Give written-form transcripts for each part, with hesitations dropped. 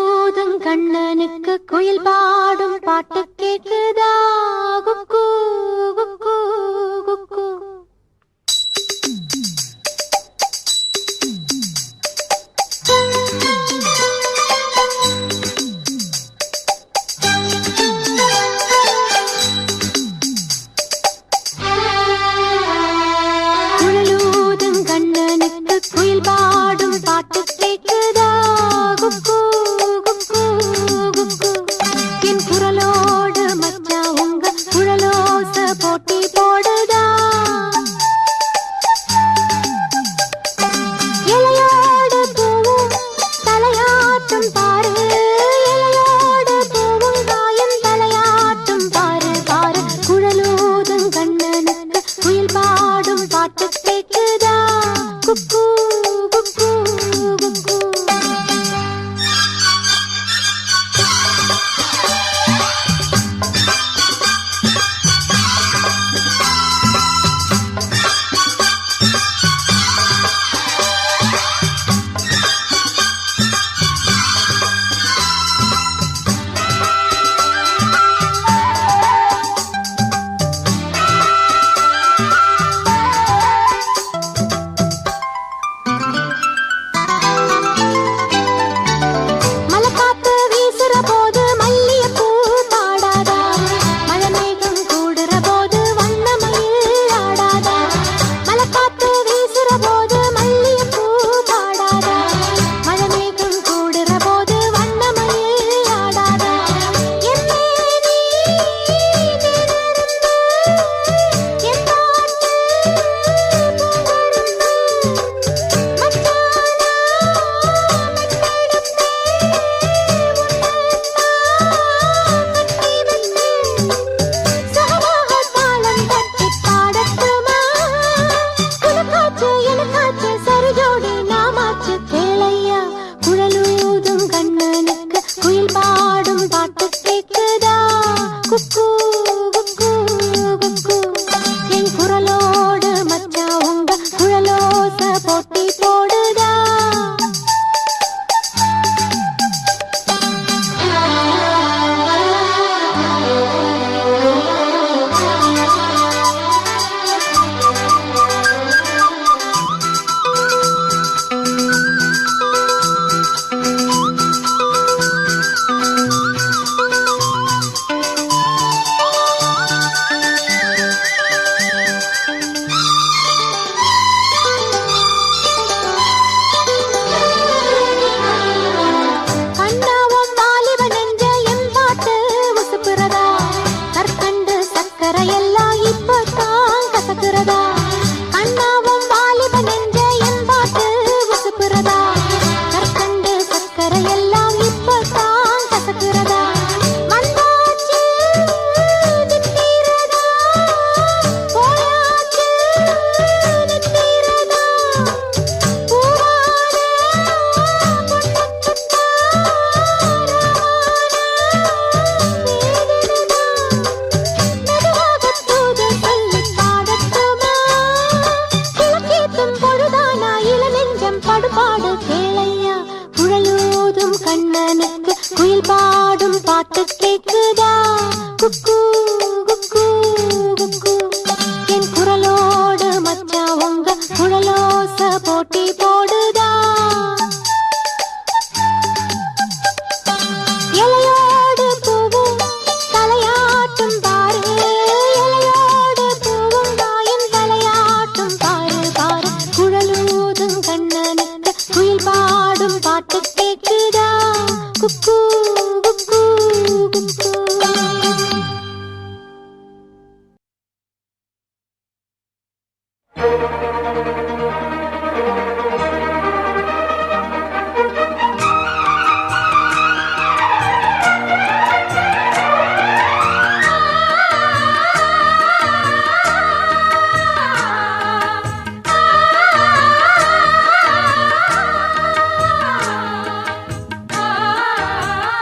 குழலூதும் கண்ணனுக்கு குயில் பாடும் பாட்டு கேக்குதா? குக்கு குக்கு குக்கு. குழலூதும் கண்ணனுக்கு குயில் பாடும் பாட்டு கேக்குதா? குக்கு குக்கு குக்கு. என் குரலோடு மச்சா உங்க குழலோச போட்டி போடுதா? இலையோடு பூவும் தலையாட்டும் பாரு, இலையோடு பூவும் காயும் தலையாட்டும் பாரு பாரு. குழலூதும் கண்ணனுக்கு குயில் பாடும் பாட்டு கேக்குதா? குக்கு குக்கு குக்கு. மலைக்காத்து வீசுற போது மல்லிகைப்பூ பாடாதா? மழை மேகம் கூடுற போது வண்ணமயில் ஆடாதா? மலைக்காத்து வீசுற போது மல்லிகைப்பூ பாடாதா? மழை மேகம் கூடுற போது வண்ணமயில் ஆடாதா? என்னே நீ நினைந்து என் பாட்டு புகழுந்து மச்சானா குயில் பாடும் பாட்டு கேக்குதா? குக்கு குக்கு குக்கு. என் குரலோடு மச்சா உங்க குழலோச போட்டி போடுதா? கண்ணாவும் வாலிப நெஞ்ச என் பாட்டு உசுப்புறதா? கற்கண்டு சக்கரை எல்லாம் இப்பதான் கசக்குறதா? கண்ணாவும் வாலிப நெஞ்ச என் பாட்டு உசுப்புறதா? கற்கண்டு சக்கரை எல்லாம் இப்பதான் கசக்குறதா? வந்தாச்சு நிற்கிறதா? போயாச்சு நிற்கிறதா? பூவான பொன்னக்குத்தா மெதுவாக தூது சொல்லி பாடட்டுமா? கிழக்கேத்தும் பொழுதானா இள நெஞ்சம் படுபாடு கேளையா? குழலூதும் கண்ணனுக்கு குயில் பாடும் பாட்டு கேக்குதா? குக்கு குக்கு குக்கு. என் குரலோடு மச்சா உங்க குழலோச போட்டி போடுதா? இலையோடு பூவும் தலையாட்டும் பாரு, இலையோடு பூவும் காயும் தலையாட்டும் பாரு பாரு. குழலூதும் கண்ணனுக்கு குயில் பாடும் பாட்டு கேக்குதா? குக்கு குக்கு குக்கு. ஆ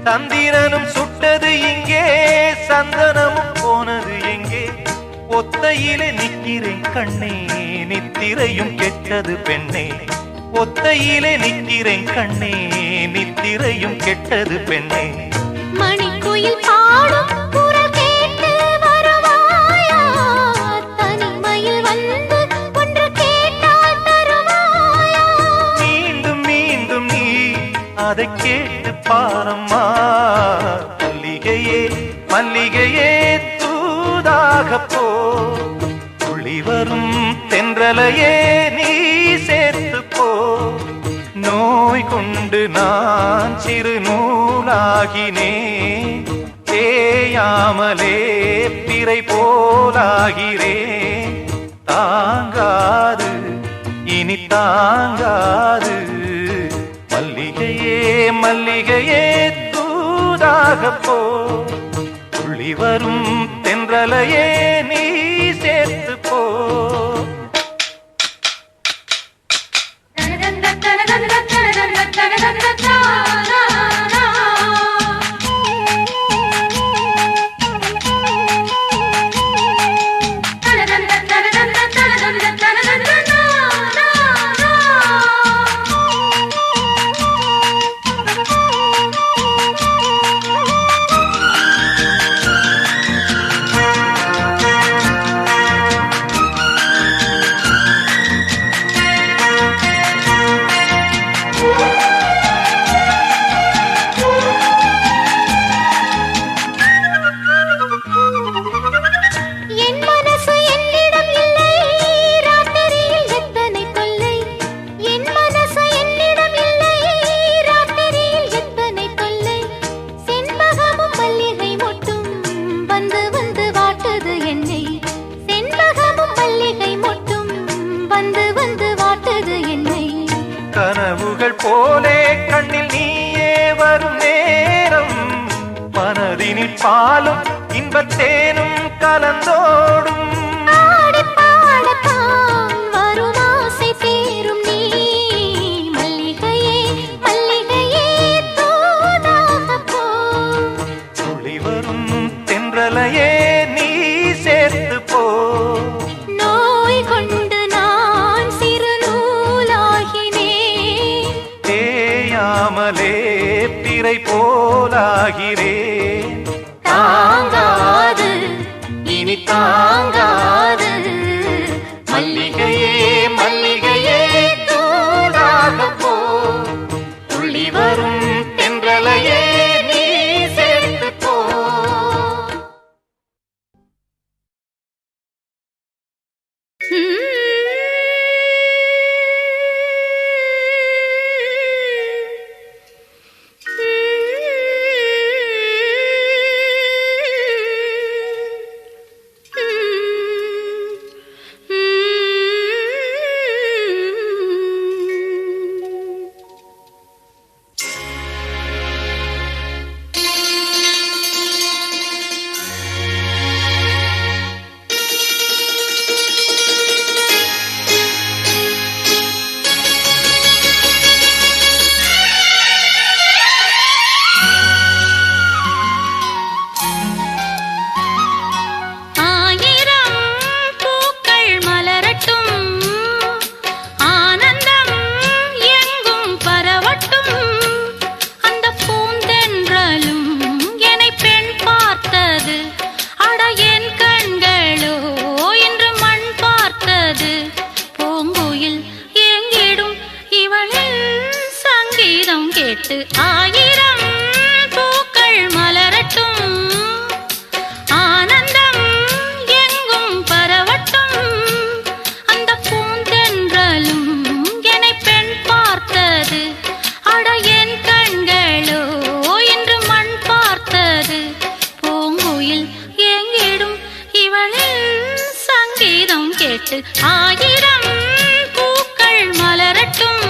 சந்திரனும் சுட்டது இங்கே, சந்தனமும் போனது எங்கே? ஒத்தையிலே நிற்கிறேன் கண்ணே, நித்திரையும் கெட்டது பெண்ணே. ஒத்தையிலே நிற்கிறேன் கண்ணே, நித்திரையும் கெட்டது பெண்ணே. மணிக்குயில் பாடும் குரல் கேட்டு வருவாயா? தனிமையில் வந்து ஒன்று கேட்டால் தருவாயா? மீண்டும் மீண்டும் நீ அதை கேட்டு பாரம்மா. மல்லிகையே மல்லிகையே தூதாக போ, துளி வரும் தென்றலையே நீ சேர்த்து போ. நோய் கொண்டு நான் சிறு நூலாகினேன், தேயாமலே பிறை போலாகிறேன். தாங்காது இனி தாங்காது, மல்லிகையே மல்லிகையே தூதாக போ, துளி வரும் தென்றலையே நீ சேர்த்து போ. கனவுகள் போலே கண்ணில் நீயே வரும் நேரம், மனதினில் பாலும் இன்பத்தேனும் கலந்தோடும். துளி வரும் தென்றலையே நீ சேர்த்து போ. நோய் கொண்டு நான் சிறு நூலாகினேன், தேயாமலே பிறை போலாகிறேன். தாங்காது இனி தாங்காது, மல்லிகையே மல்லிகையே தூதாக போ, துளி வரும் தென்றலையே நீ சேர்த்து போ. கேட்டு ஆயிரம் பூக்கள் மலரட்டும், ஆனந்தம் எங்கும் பரவட்டும். அந்த பூந்தென்றலும் என்னை பெண் பார்த்தது, அட என் கண்களோ என்று மண் பார்த்தது. பூங்குயில் எங்கிடும் இவளில் சங்கீதம் கேட்டு ஆயிரம் பூக்கள் மலரட்டும்,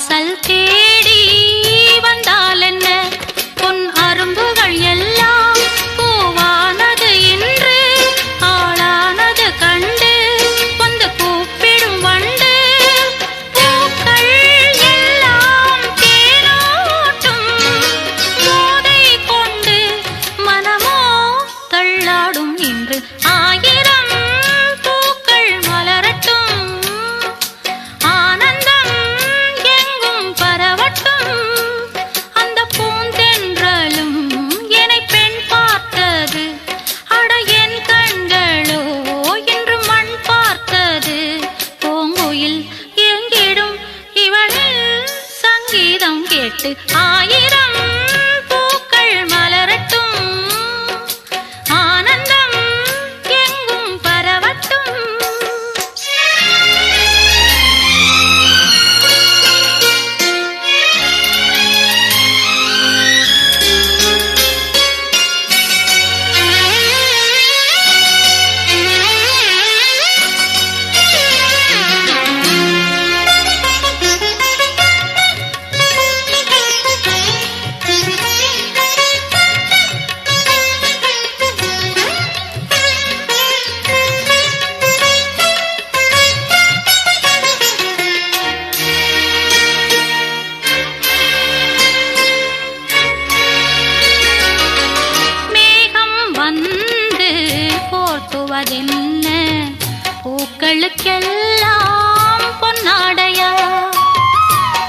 வாசல் தேடி வந்தால் என்ன பொன் அரும்புகள் எல்லாம் பூவானது இன்று ஆளானது கண்டு வந்து கூப்பிடும் வண்டு பூக்கள் எல்லாம் தேனோட்டும் போதை கொண்டு மனமோ தள்ளாடும் இன்று ஆயிரம் பூக்கள் மலரட்டும் ஆனந்தம் எங்கும் பரவட்டும் அந்த பூந்தென்றலும் என்னை பெண் பார்த்தது அட என் கண்களோ இன்று மண் பார்த்தது பூங்குயில் எங்கிடும் இவளில் சங்கீதம் கேட்டு ஆயிரம் பூக்கள் மலரட்டும் ஆனந்தம் எங்கும் பரவட்டும். மேகம் வந்து போர்த்துவதென்ன பூக்களுக்கெல்லாம் பொன்னாடையா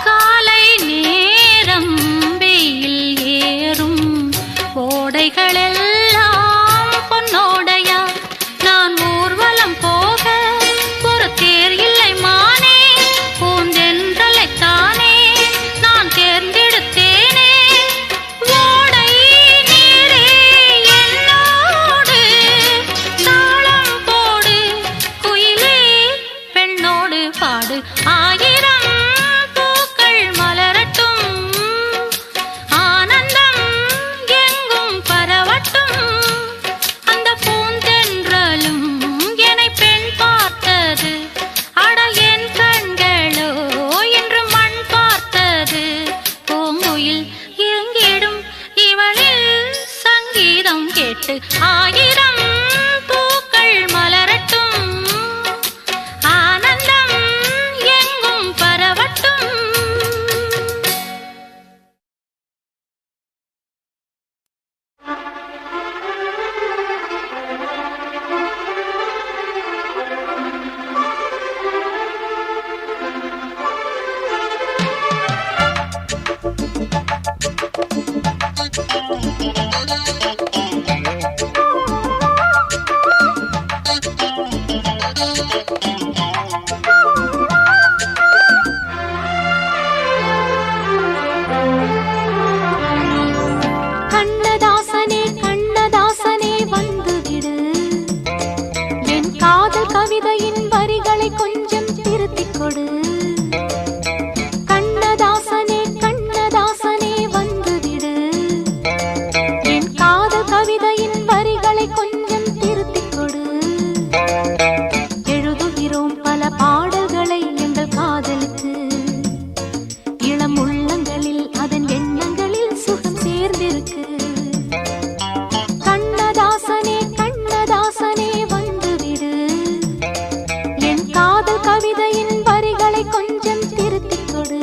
காலை நேரம் வெயில் ஏறும் ஓடைகளெல்லாம் பொன்னோடையா நான் ஊர்வலம் போக ஒரு தேர் இல்லை மானே பூந்தென்றலைத்தானே நான் தேர்ந்தெடுத்தேனே ஓடை நீரே என்னோடு தாளம் போடு குயிலே பெண்ணோடு பாடு ஆயிரம் பூக்கள் மலரட்டும் ஆனந்தம் எங்கும் பரவட்டும் அந்த பூந்தென்றலும் என்னை பெண் பார்த்தது அட என் கண்களோ இன்று மண் பார்த்தது பூங்குயில் எங்கிடும் இவளில் சங்கீதம் கேட்டு ஆயிரம் பூக்கள் மலரட்டும் ஆனந்தம் எங்கும் பரவட்டும். கண்ணதாசனே கண்ணதாசனே வந்துவிடு என் காதல் கவிதையின் வரிகளை கொஞ்சம் திருத்திக் கொடு கண்ணதாசனே கண்ணதாசனே வந்துவிடு என் காதல் கவிதையின் வரிகளை கொஞ்சம் திருத்திக் கொடு எழுதுகிறோம் பல பாடல்களை எங்கள் காதலுக்கு இளம் உள்ளங்களில் அதன் எண்ணங்களில் சுகம் சேர்ந்திருக்கு கண்ணதாசனே கண்ணதாசனே வந்துவிடு என் காதல் கவிதையின் வரிகளை கொஞ்சம் திருத்திக் கொடு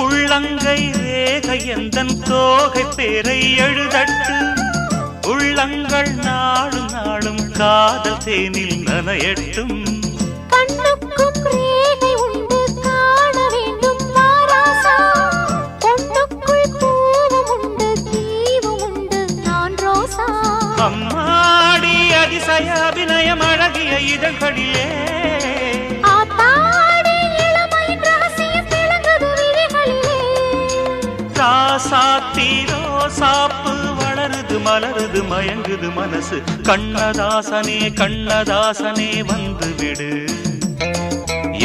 உள்ளங்கை ரேகை எந்தன் தோகை பேரை எழுதட்டு உள்ளங்கள் நாளும் நாளும் காதல் தேனில் நனையட்டும் கண்ணுக்கும் ரேகை உண்டு காண வேண்டும் வாராசா பொண்ணுக்குள் பூவும் உண்டு தீவும் உண்டு நான் ரோசா அம்மா அதிசய அபிநயம் அழகிய இதழ்களிலே ஆத்தாடி இளமையின் ரகசியம் விளங்குது விழிகளிலே. ராசாத்தீரோ சாப்பு வளருது மலருது மயங்குது மனசு. கண்ணதாசனே கண்ணதாசனே வந்து விடு,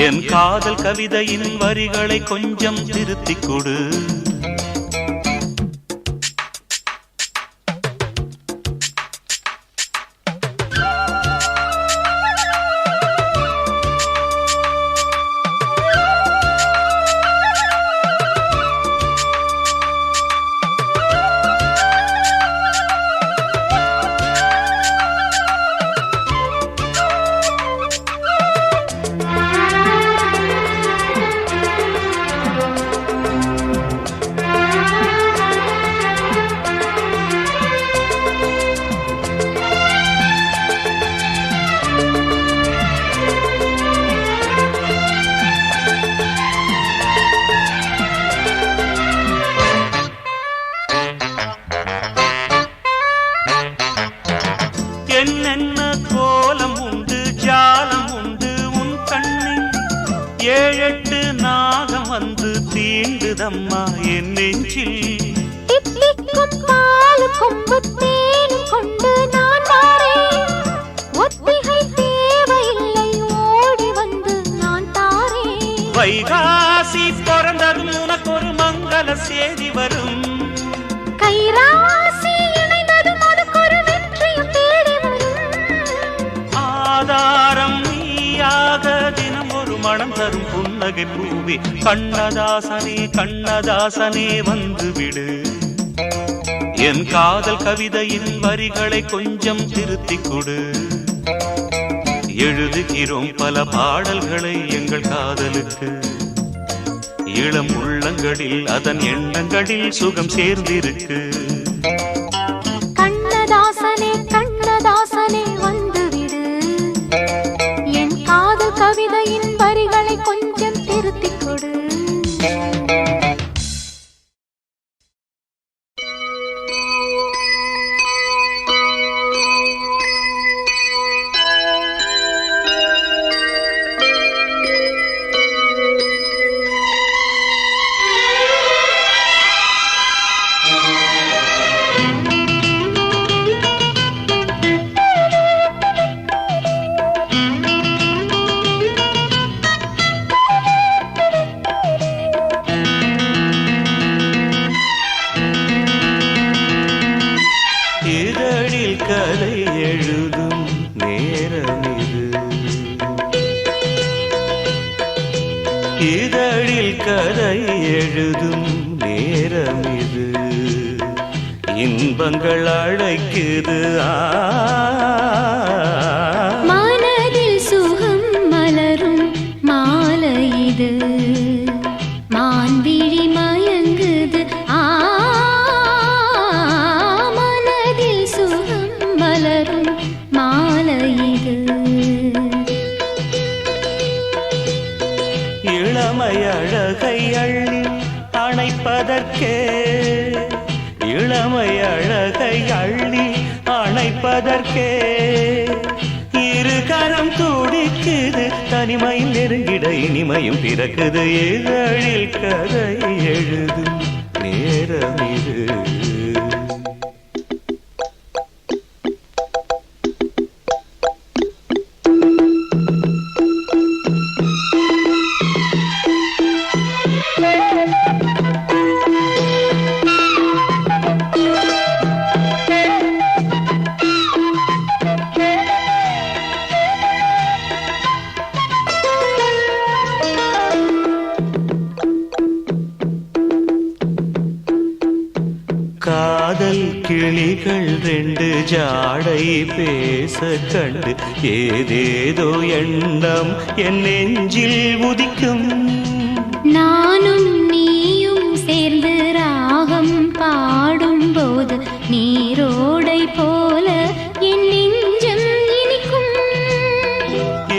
என் காதல் கவிதையின் வரிகளை கொஞ்சம் திருத்திக் கொடு. என்னென்ன கோலம் உண்டு ஜாலம் உண்டு உன் கண்ணில். 7-8 நாகம் வந்து தீண்டுதம்மா என் நெஞ்சில். தித்திக்கும் பால் கொம்பு தேனும் கொண்டு நான் வாரேன். ஒத்திகை தேவையில்லை, ஓடி வந்து நான் தாரேன். வைகாசி பிறந்ததும் உனக்கு ஒரு மங்கள செய்தி வரும். கைராசி இணைந்ததும் அதுக்கு ஒரு வெற்றியும் தேடி வரும். ஆதாரம் நீயாக தினம் ஒரு மனம் தரும் புன்னகை பூவே. கண்ணதாசனே கண்ணதாசனே வந்து விடு, என் காதல் கவிதையின் வரிகளை கொஞ்சம் திருத்திக் கொடு. எழுதுகிறோம் பல பாடல்களை எங்கள் காதலுக்கு. இளம் உள்ளங்களில் அதன் எண்ணங்களில் சுகம் சேர்ந்திருக்கு. கண்ணதாசனே கண்ணதாசனே வந்து விடு, என் காதல் கவிதையின் வரிகளை கொஞ்சம் திருத்திக் கொடு. இதழில் கதை எழுதும் நேரம் இது, இதழில் கதை எழுதும் நேரம் இது. இன்பங்கள் அழைக்குது மனதில் சுகம் மலரும் மாலை இது. மான்விழி மயங்குது மனதில் சுகம் மலரும் மாலை இது. இளமை அழகை அள்ளி அணைப்பதற்கே, இளமை அழகை அள்ளி அணைப்பதற்கே. இரு கரம் துடிக்குது தனிமையில் நெருங்கிட இனிமையும் பிறக்குது. இதழில் கதை எழுதும் நேரம் இது. காதல் கிளிகள் 2 ஜாடை பேச கண்டு ஏதேதோ எண்ணம் என் நெஞ்சில் உதிக்கும். நானும் நீயும் சேர்ந்து ராகம் பாடும்போது நீரோடை போல என் நெஞ்சம் இனிக்கும்.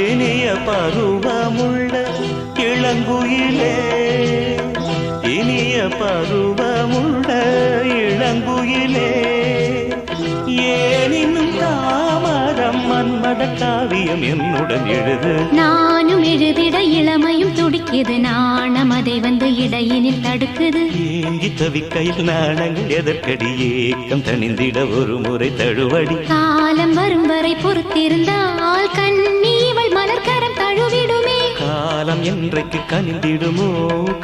இனிய பருவமுள்ள இளங்குயிலே, இனிய பருவமுள்ள இளங்குயிலே. ஏனினும் தாமதம் மன்மத காவியம் என்னுடன் எழுது. நானும் எழுதிட இளமையும் துடிக்குது, நாணம் அதை வந்து இடையினில் தடுக்குது. ஏங்கி தவிக்கையில் நாணங்கள் எதற்கடி, ஏக்கம் தணிந்திட ஒரு முறை தழுவடி. காலம் வரும் வரை பொறுத்திருந்தால் கண்ணி இவள் மலர்கரம் தழுவிடுமே. காலம் என்றைக்கு கனிந்திடுமோ,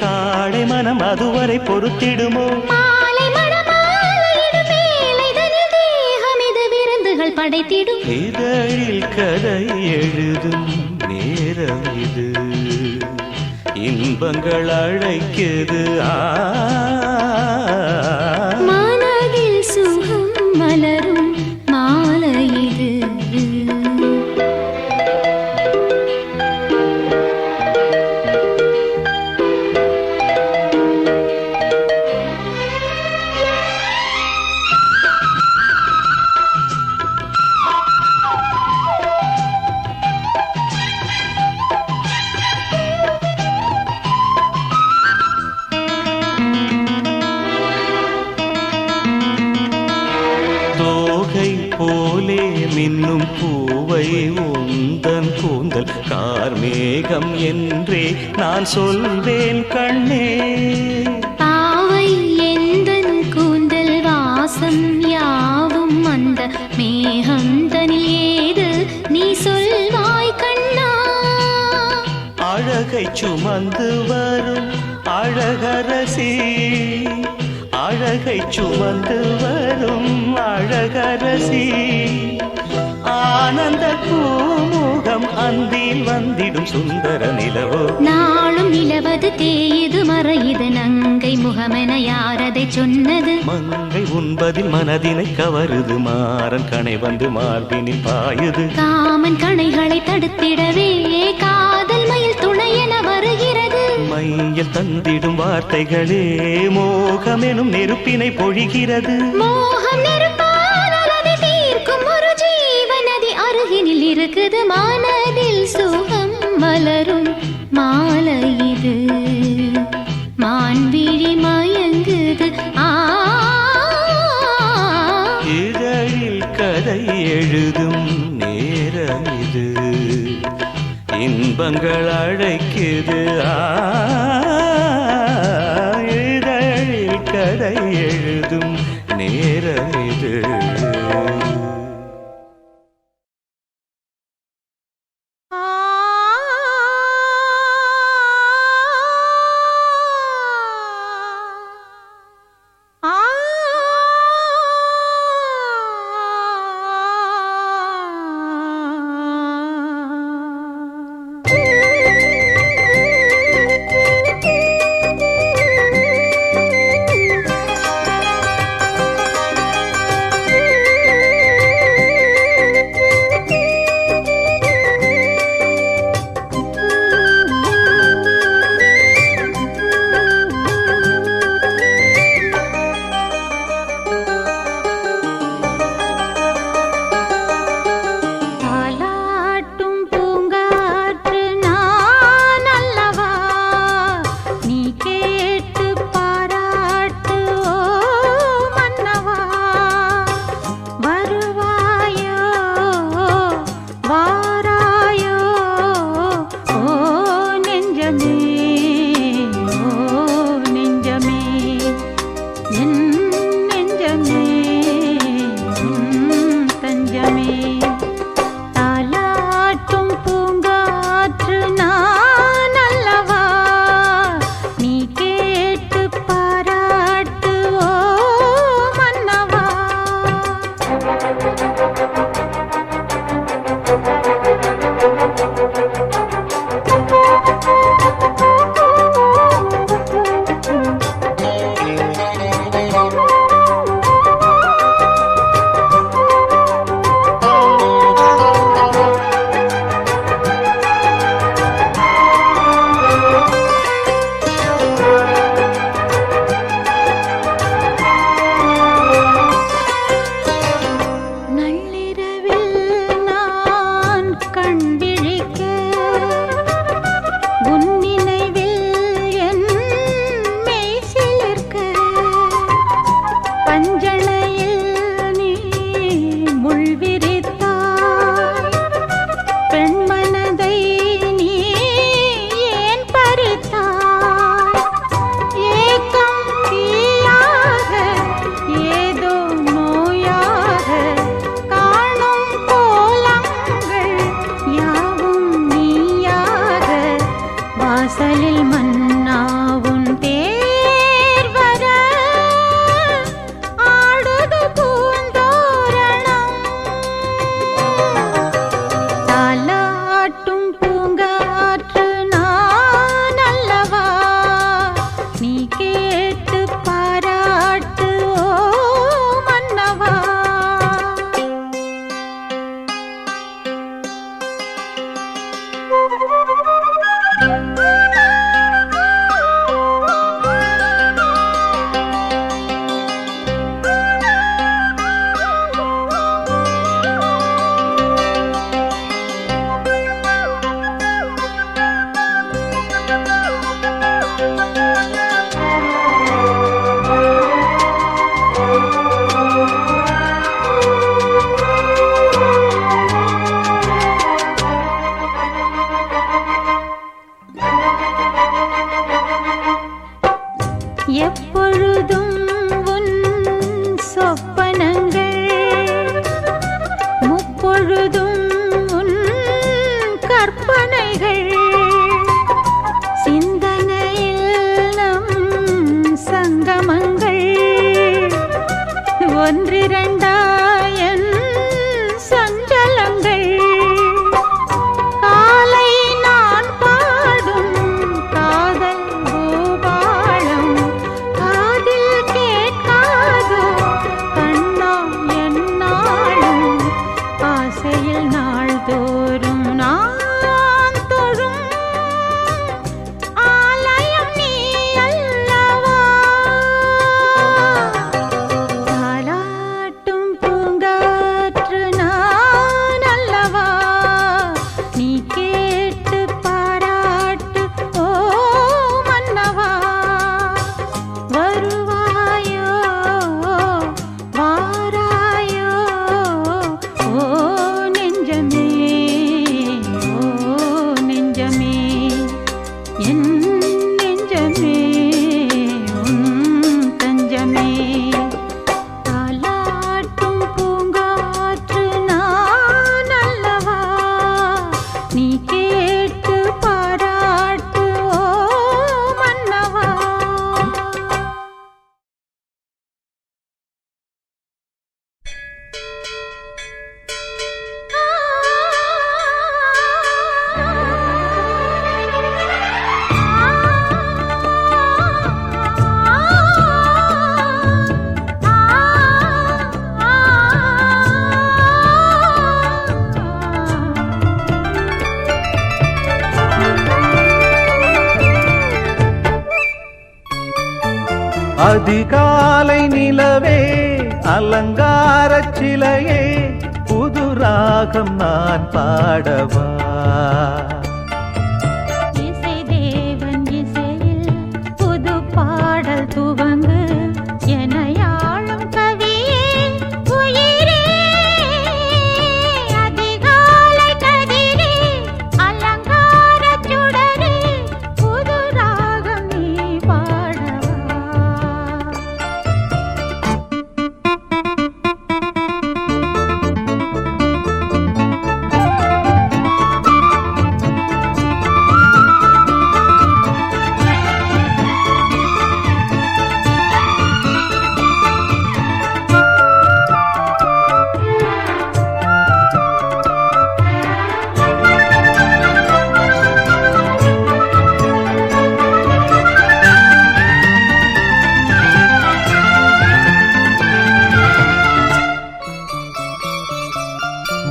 காடை மனம் அதுவரை பொறுத்திடுமோ. மாலை மணமாலையிடும் வேளைதனில் தேகம் இது விருந்துகள் படைத்திடும். இதழில் கதை எழுதும் நேரம் இது, இன்பங்கள் அழைக்குது. மனதில் சுகம் மலரும் மாலை இது. தோகை போலே மின்னும் பூவை உந்தன் கூந்தல் கார்மேகம் என்றே நான் சொல்வேன் கண்ணே. பாவை எந்தன் கூந்தல் வாசம் யாவும் அந்த மேகம் தனில் ஏது நீ சொல்வாய் கண்ணா. அழகை சுமந்து வரும் அழகரசி, அழகை சுமந்து வரும் அழகரசி. ஆனந்த பூமுகம் அந்தில் வந்திடும் சுந்தர நிலவோ. நாளும் நிலவது தேயுது மறையுது, நங்கை முகமென யாரதை சொன்னது. மங்கை உண்பதில் மனதினை கவருது, மாறன் கணை வந்து மார்பினில் பாயுது. காமன் கணைகளை தடுத்திடவே காதல் மயில் துணையென வருகிறது. மையில் தந்திடும் வார்த்தைகளே மோகமெனும் நெருப்பினை பொழிகிறது. மோகம் நெருப்பானால் அதை தீர்க்கும் ஒரு ஜீவநதி அருகினில் இருக்குது. மனதில் சுகம் மலரும் மாலை இது, மான்விழி மயங்குது. இதழில் கதை எழுதும் நேரம் இது, இன்பங்கள் அழைக்குது. இதழில் கதை எழுதும் நேரம் இது. கோயில் நாள்தோறும் நான் தொழும் ஆலயம் நீ அல்லவா தாலாட்டும் பூங்காற்று நான் அல்லவா நீ கேட்டு பாராட்டு ஓ மன்னவா வருவாயோ வாராயோ ஓ நெஞ்சமே என் நெஞ்சமே உன் தஞ்சமே தாலாட்டும் பூங்காற்று நான் அல்லவா நீ கேட்டு பாராட்டு ஓ மன்னவா அதிகாலை நிலவே அலங்காரச் சிலையே புது ராகம் நான் பாடவா இசை தேவன் இசையில் புது பாடல் துவங்கு எனையாளும் கவியே உயிரே அதிகாலை கதிரே அலங்காரச் சுடரே புது ராகம் நீ பாடவா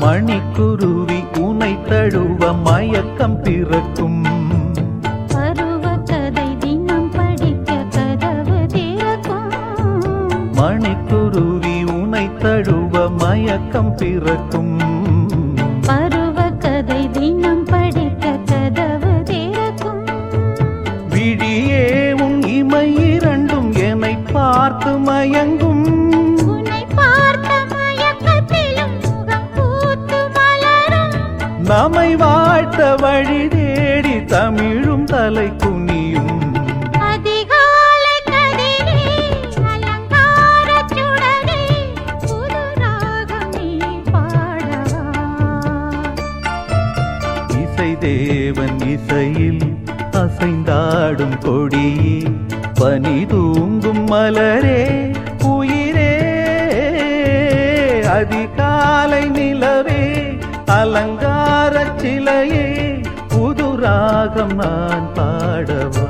மணிக்குருவி உனை தழுவ மயக்கம் பிறக்கும் பருவ கதை தினம் படிக்க கதவு திறக்கும் மணிக்குருவி உனை தழுவ மயக்கம் பிறக்கும் பருவ கதை தினம் படிக்க கதவு திறக்கும் விழியே உன் இமை இரண்டும் என்னை பார்த்து மயங்கும் உன்னை பார்த்த மயக்கத்திலும் முகம் பூத்து மலரும் நம்மை வாழ்த்த வழி தேடி தமிழும் தலை குனியும் அதிகாலை கதிரே அலங்காரச் சுடரே புது ராகம் நீ பாடவா இசை தேவன் இசையில் அசைந்தாடும் கொடியே பனி தூங்கும் மலரே உயிரே அதிகாலை நிலவே அலங்காரச் சிலையே புது ராகம் நான் பாடவா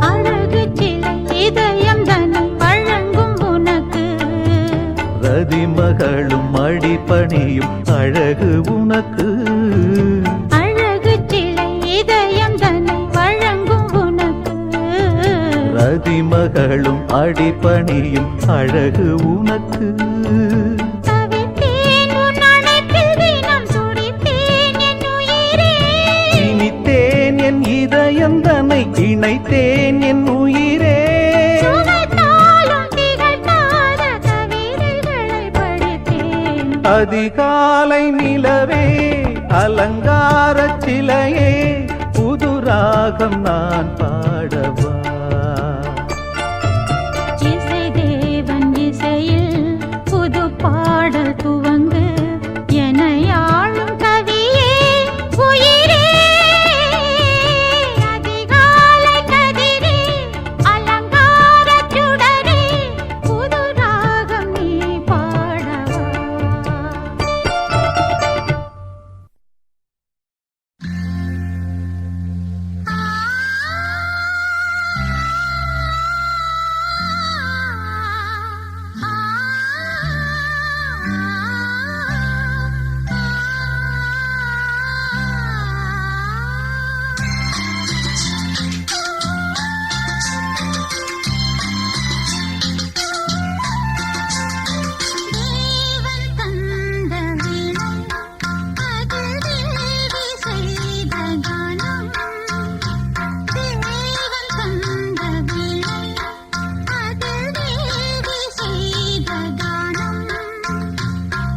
அழகு சிலை இதயம் தன்னை வழங்கும் உனக்கு ரதிமகளும் அடிபணியும் அழகு உனக்கு அழகு சிலை இதயம் தன்னை வழங்கும் உனக்கு ரதிமகளும் அடிபணியும் அழகு உனக்கு தவித்தேன் உன் அணைப்பில் தினம் துடித்தேன் என் உயிரே இனித்தேன் என் இதயம் தன்னை இணைத்தேன் என் உயிரே சுவைத்தாலும் திகட்டாத கவிதைகளை படித்தேன் அதிகாலை நிலவே அலங்காரச் சிலையே புது ராகம் நான் பாடவா? இசை தேவன் இசையில் புது பாடல் துவங்கு எனையாளும் கவியே உயிரே அதிகாலை கதிரே அலங்கார சுடரே புது ராகம் நீ பாடவா? தேவன் தந்த வீணை அது தேவி செய்த கானம். தேவன் தந்த வீணை அது தேவி செய்த கானம்.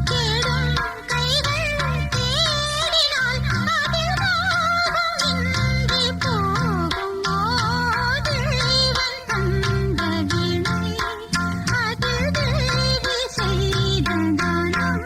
தேடும் கைகள் தேடினால் அதில் ராகம் இன்றி போகுமோ? தேவன் தந்த வீணை அது தேவி செய்த கானம்.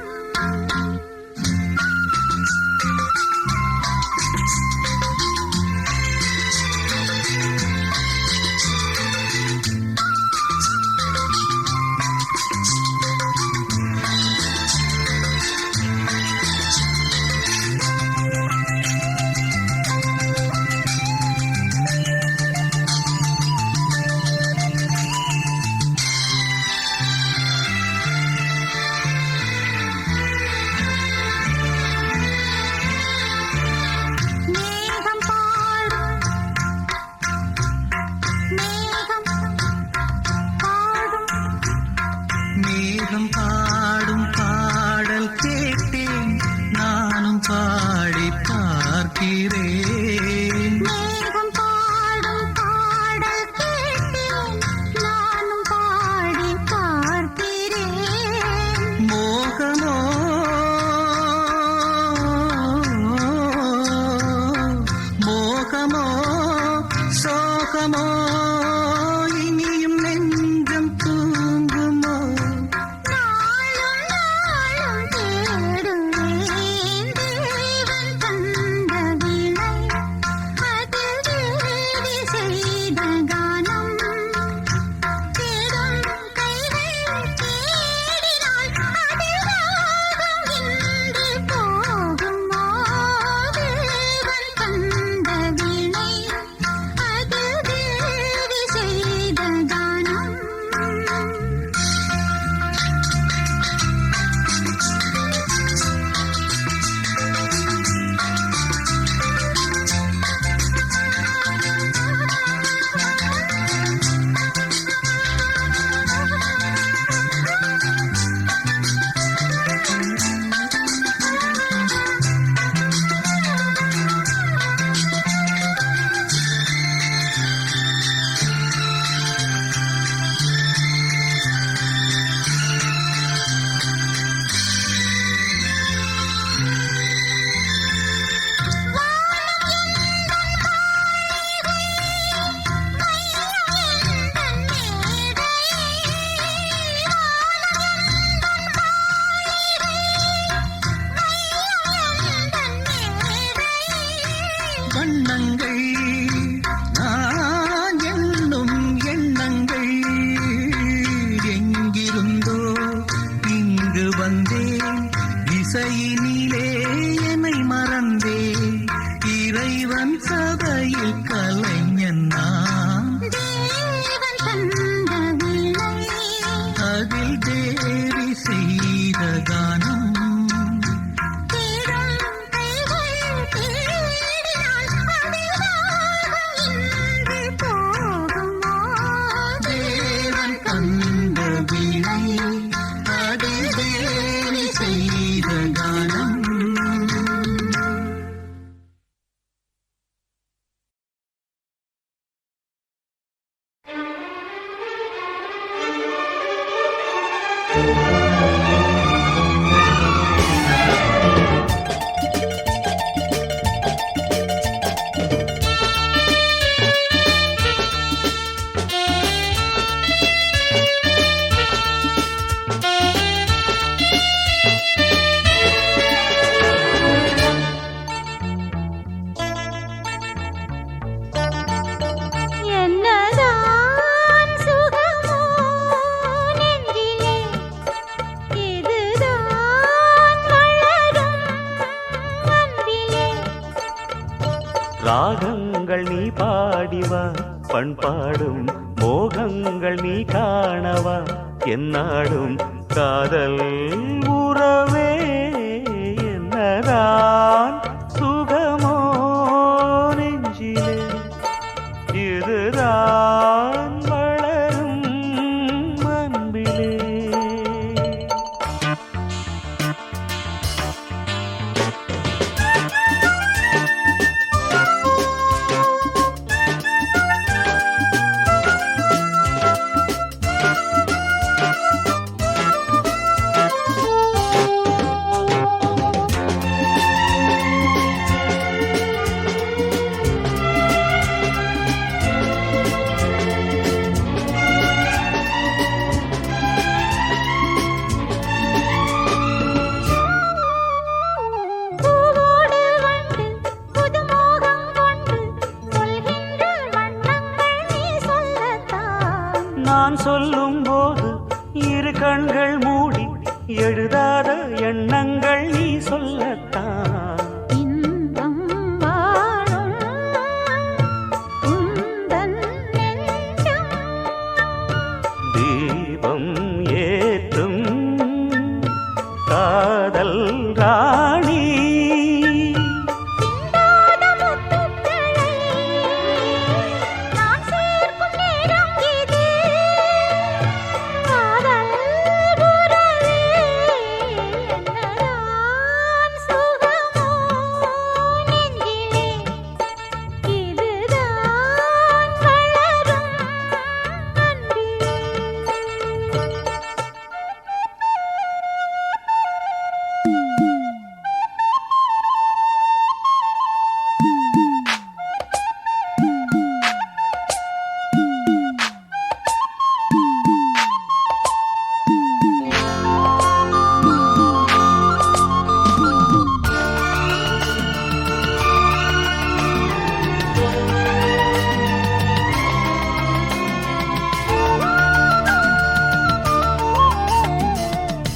மேகம் பாடும் மேகம் பாடும் பாடல் கேட்டேன், நானும் பாடி பார்க்கிறேன். மேகம் பாடும் பாடல் கேட்டேன், நானும் பாடி பார்க்கிறேன். மோகமோ மோகமோ சோகமோ இனியும் நெஞ்சம் தூங்குமோ? நாளும் நாளும் தேடுவேன் தேவன் தந்த வீணை அது தேவி செய்த கானம். தேடும் கைகள் தேடினால் அதில் ராகம் இன்றி போகுமோ? தேவன் தந்த வீணை அது தேவி செய்த கானம். வண்ணங்கள் நான் எண்ணும் எண்ணங்கள் எங்கிருந்தோ இங்கு வந்தேன். இசையினிலே என்னை மறந்தேன். இறைவன் சபையில் கலைஞன் நான். தேவன் தந்த வீணை அதில் தேவி செய்த கானம். தேடும் கைகள் தேடினால் அதில் ராகம் இன்றி போகுமோ? தேவன் தந்த வீணை அதில் தேவி செய்த கானம். பாடிவா பண்பாடும் மோகங்கள் நீ காணவா என்னாடும் காதல் உறவே என்னதான் சுகமோ நெஞ்சிலே இதுதான் வளரும் அன்பிலே. பூவோடு வந்து புதுமோகம் கொண்டு சொல்கின்ற வண்ணங்கள் நீ சொல்லத்தான். நான் சொல்லும் போது இரு கண்கள் மூடி எழுதாத எண்ணங்கள் நீ சொல்லத்தான். இன்பம் வாழும் உந்தன் நெஞ்சம் தீபம் ஏற்றும் காதல் ராணி சிந்தாத முத்துக்களை நான் சேர்க்கும் நேரம் இது. காதல் உறவே என்னதான் சுகமோ நெஞ்சிலே இதுதான் வளரும் அன்பிலே.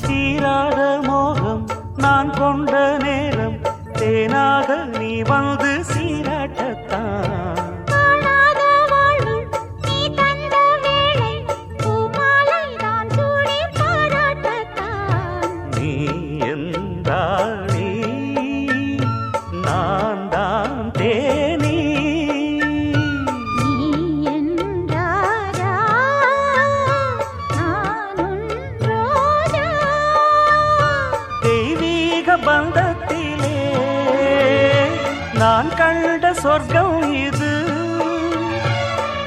தீராத மோகம் நான் கொண்ட நேரம் தேனாக நீ வந்து சீராட்டத்தான். காணாத வாழ்வு நீ தந்த வேளை பூமாலை தான் சூடி பாராட்டத்தான். நீ என்றாணி நான் தான் தேனி நீ என்றாரா நான் உன் ரோஜா. தெய்வீக பந்தத்திலே நான் கண்ட சொர்க்கம் இது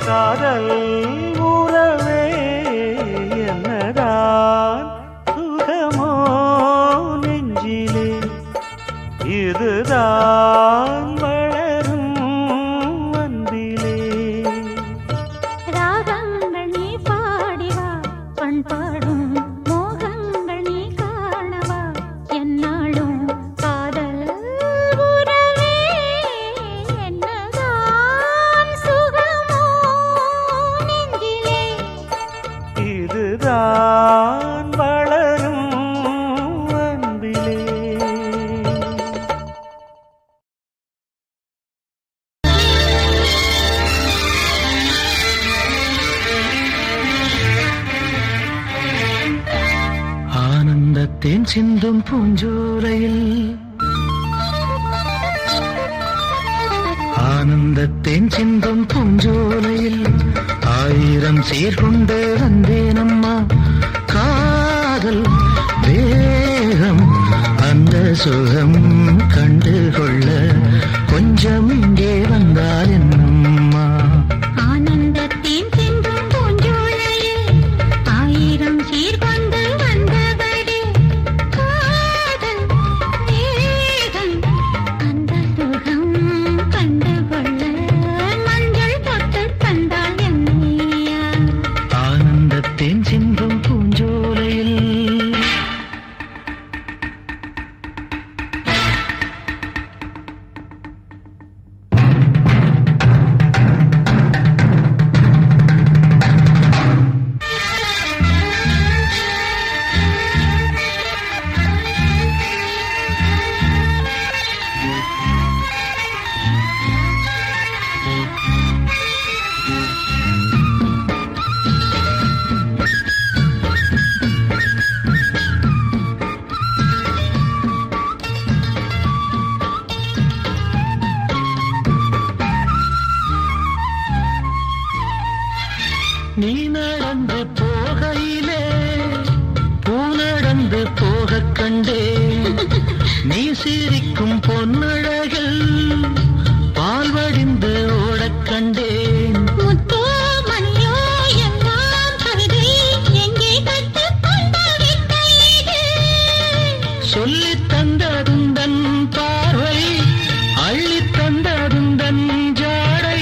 காதல் உறவே என்னதான் சுகமோ நெஞ்சிலே இதுதான் வளரும் அன்பிலே. ராகங்கள் நீ பாடிவா பண்பாடும் மோகங்கள் நீ காணவா என்னாலும் காதல் உறவே என்னதான் சுகமோ நெஞ்சிலே இதுதான் வளரும் அன்பிலே. ஆனந்தத்தேன் சிந்தும் பூஞ்சோலையில் ஆனந்தத்தேன் சிந்தும் பூஞ்சோலையில் ஆயிரம் சீர்கொண்டு வந்தேனம்மா காதல் வேகம் அந்த சுகம் கண்டுகொள்ள கொஞ்சம் இங்கே வந்தால் என்னம்மா. ஆனந்தத்தின் சிந்தும் பூஞ்சோலையில் ஆயிரம் சீர்கொண்டு வந்தவரே காதல் வேகம் அந்த சுகம் கண்டுகொள்ள மஞ்சள் பொட்டு தந்தால் என்னையா. ஆனந்தத்தேன் சிந்தும் பூஞ்சோலையில் நீ நடந்து போகையிலே பூ நடந்து போக கண்டே நீ சிரிக்கும் பொன்னழகில் பால் வடிந்து ஓடக் கண்டேன் முத்தோ மணியோ எல்லாம் கவிதை எங்கே கற்றுக்கொண்ட வித்தை இது? சொல்லித் தந்ததுந்தன் பார்வை அள்ளித் தந்ததுந்தன் ஜாடை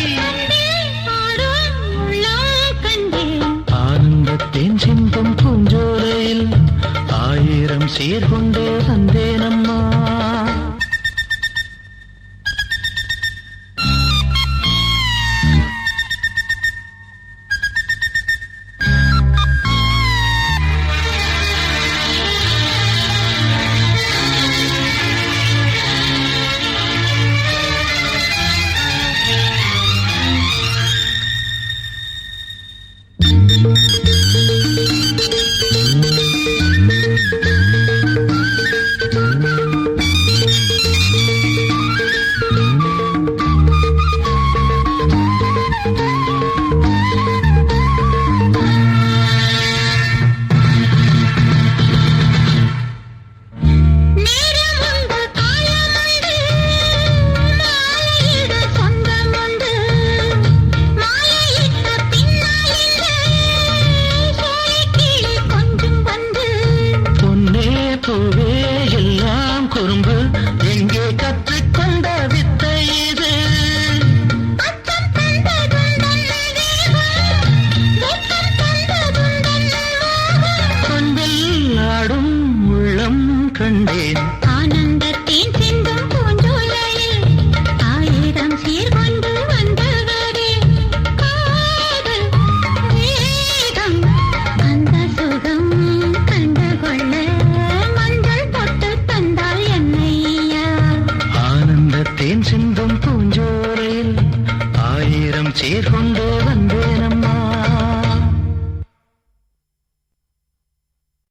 ஆடும் உள்ளம் கண்டேன் ஆனந்தத்தின் சிந்தும் பூஞ்சோலையில் 1000 சீர்கொண்டே வந்தேனம்மா நேரமுண்டு காலமுண்டு மாலையிட சொந்தமுண்டு மாலையிட்ட பின்னாலில்லை சோலைக்கிளி கொஞ்சம் வந்து பொன்னே பூவே எல்லாம் குறும்பு எங்கே கற்றுக்கொண்ட வித்தை இது அச்சம் தந்ததுந்தன் தேகம் வெட்கம் தந்ததுந்தன் மோகம் கொண்டில் ஆடும் உள்ளம் கண்டேன் ஆனந்தத்தின் சிந்தும் பூஞ்சோலையில் 1000 சீர்கொண்டு வந்தவரே காதல் வேகம் அந்த சுகம் கண்டுகொள்ள மஞ்சள் பொட்டு தந்தாள் என்னையா ஆனந்தத்தேன் சிந்தும் பூஞ்சோலையில் 1000 சீர்கொண்டு வந்து